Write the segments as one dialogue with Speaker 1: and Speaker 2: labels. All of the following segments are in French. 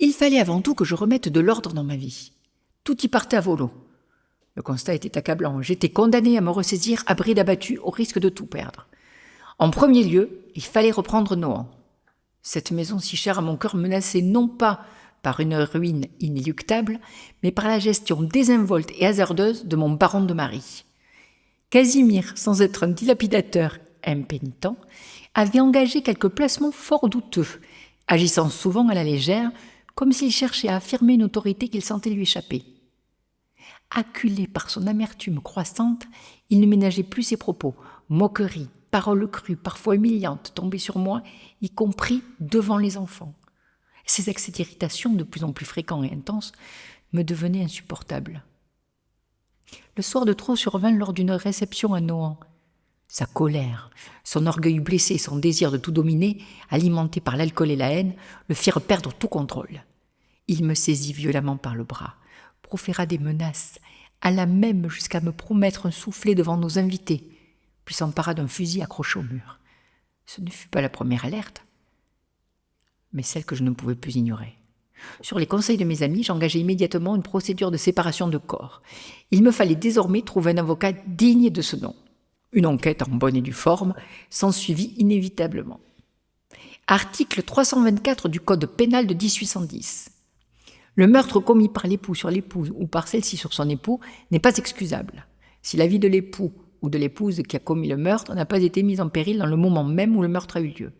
Speaker 1: Il fallait avant tout que je remette de l'ordre dans ma vie. Tout y partait à volo. Le constat était accablant. J'étais condamnée à me ressaisir à bride abattue au risque de tout perdre. En premier lieu, il fallait reprendre Nohant. Cette maison si chère à mon cœur menacée non pas par une ruine inéluctable, mais par la gestion désinvolte et hasardeuse de mon baron de Marie. Casimir, sans être un dilapidateur impénitent, avait engagé quelques placements fort douteux, agissant souvent à la légère, comme s'il cherchait à affirmer une autorité qu'il sentait lui échapper. Acculé par son amertume croissante, il ne ménageait plus ses propos, moqueries, paroles crues, parfois humiliantes, tombaient sur moi, y compris devant les enfants. Ces excès d'irritation, de plus en plus fréquents et intenses, me devenaient insupportables. Le soir de trop survint lors d'une réception à Nohant. Sa colère, son orgueil blessé, son désir de tout dominer, alimenté par l'alcool et la haine, le firent perdre tout contrôle. Il me saisit violemment par le bras, proféra des menaces, alla même jusqu'à me promettre un soufflet devant nos invités, puis s'empara d'un fusil accroché au mur. Ce ne fut pas la première alerte, mais celle que je ne pouvais plus ignorer. Sur les conseils de mes amis, j'engageai immédiatement une procédure de séparation de corps. Il me fallait désormais trouver un avocat digne de ce nom. Une enquête en bonne et due forme s'ensuivit inévitablement. Article 324 du Code pénal de 1810. Le meurtre commis par l'époux sur l'épouse ou par celle-ci sur son époux n'est pas excusable, si la vie de l'époux ou de l'épouse qui a commis le meurtre n'a pas été mise en péril dans le moment même où le meurtre a eu lieu.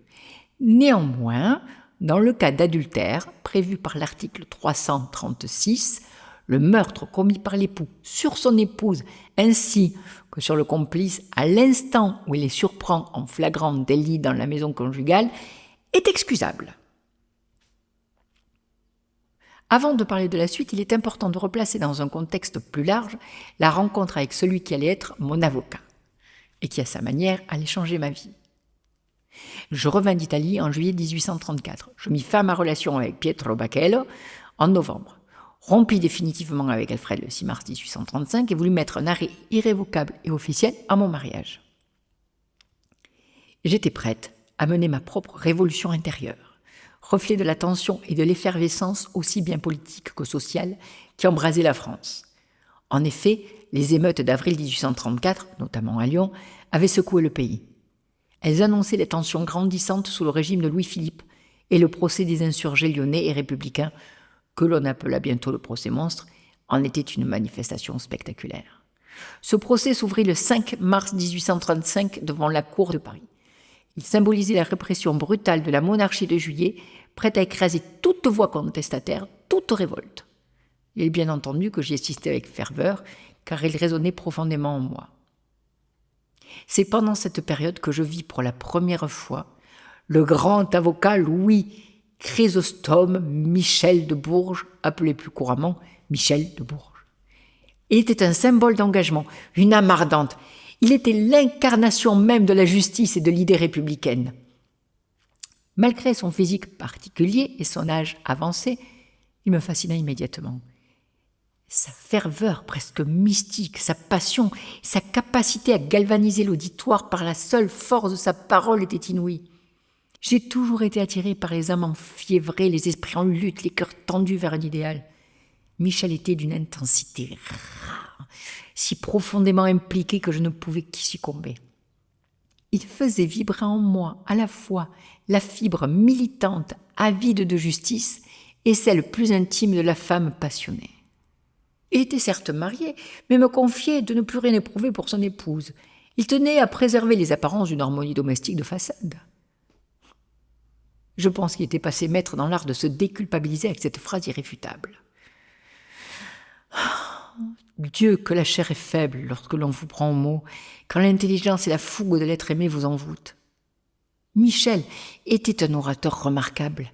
Speaker 1: Néanmoins, dans le cas d'adultère, prévu par l'article 336, le meurtre commis par l'époux sur son épouse ainsi que sur le complice à l'instant où il les surprend en flagrant délit dans la maison conjugale est excusable. Avant de parler de la suite, il est important de replacer dans un contexte plus large la rencontre avec celui qui allait être mon avocat et qui, à sa manière, allait changer ma vie. Je revins d'Italie en juillet 1834. Je mis fin à ma relation avec Pietro Bacchello en novembre. Rompis définitivement avec Alfred le 6 mars 1835 et voulus mettre un arrêt irrévocable et officiel à mon mariage. J'étais prête à mener ma propre révolution intérieure, reflet de la tension et de l'effervescence aussi bien politique que sociale qui embrasaient la France. En effet, les émeutes d'avril 1834, notamment à Lyon, avaient secoué le pays. Elles annonçaient les tensions grandissantes sous le régime de Louis-Philippe et le procès des insurgés lyonnais et républicains, que l'on appela bientôt le procès monstre, en était une manifestation spectaculaire. Ce procès s'ouvrit le 5 mars 1835 devant la cour de Paris. Il symbolisait la répression brutale de la monarchie de Juillet, prête à écraser toute voix contestataire, toute révolte. Il est bien entendu que j'y assistais avec ferveur, car il résonnait profondément en moi. C'est pendant cette période que je vis pour la première fois le grand avocat Louis Chrysostome Michel de Bourges, appelé plus couramment Michel de Bourges. Il était un symbole d'engagement, une âme ardente. Il était l'incarnation même de la justice et de l'idée républicaine. Malgré son physique particulier et son âge avancé, il me fascina immédiatement. Sa ferveur presque mystique, sa passion, sa capacité à galvaniser l'auditoire par la seule force de sa parole était inouïe. J'ai toujours été attirée par les âmes enfiévrées, les esprits en lutte, les cœurs tendus vers un idéal. Michel était d'une intensité rare, si profondément impliqué que je ne pouvais qu'y succomber. Il faisait vibrer en moi à la fois la fibre militante, avide de justice, et celle plus intime de la femme passionnée. Il était certes marié, mais me confiait de ne plus rien éprouver pour son épouse. Il tenait à préserver les apparences d'une harmonie domestique de façade. Je pense qu'il était passé maître dans l'art de se déculpabiliser avec cette phrase irréfutable. Dieu, que la chair est faible lorsque l'on vous prend au mot, quand l'intelligence et la fougue de l'être aimé vous envoûtent. Michel était un orateur remarquable.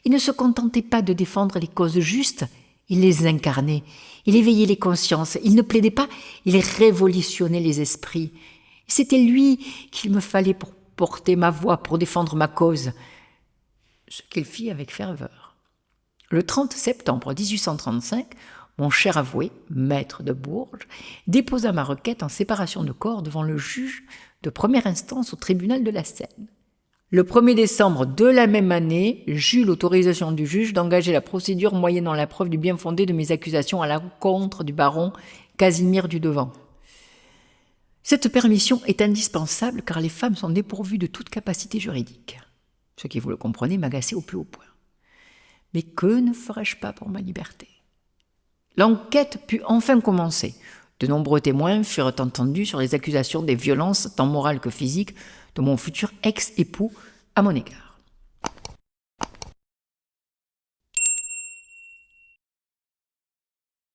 Speaker 1: Il ne se contentait pas de défendre les causes justes, il les incarnait, il éveillait les consciences, il ne plaidait pas, il révolutionnait les esprits. C'était lui qu'il me fallait pour porter ma voix, pour défendre ma cause, ce qu'il fit avec ferveur. Le 30 septembre 1835, mon cher avoué, maître de Bourges, déposa ma requête en séparation de corps devant le juge de première instance au tribunal de la Seine. Le 1er décembre de la même année, j'eus l'autorisation du juge d'engager la procédure moyennant la preuve du bien fondé de mes accusations à l'encontre du baron Casimir Dudevant. Cette permission est indispensable car les femmes sont dépourvues de toute capacité juridique. Ce qui, vous le comprenez, m'agaçait au plus haut point. Mais que ne ferais-je pas pour ma liberté ? L'enquête put enfin commencer. De nombreux témoins furent entendus sur les accusations des violences, tant morales que physiques, de mon futur ex-époux à mon égard.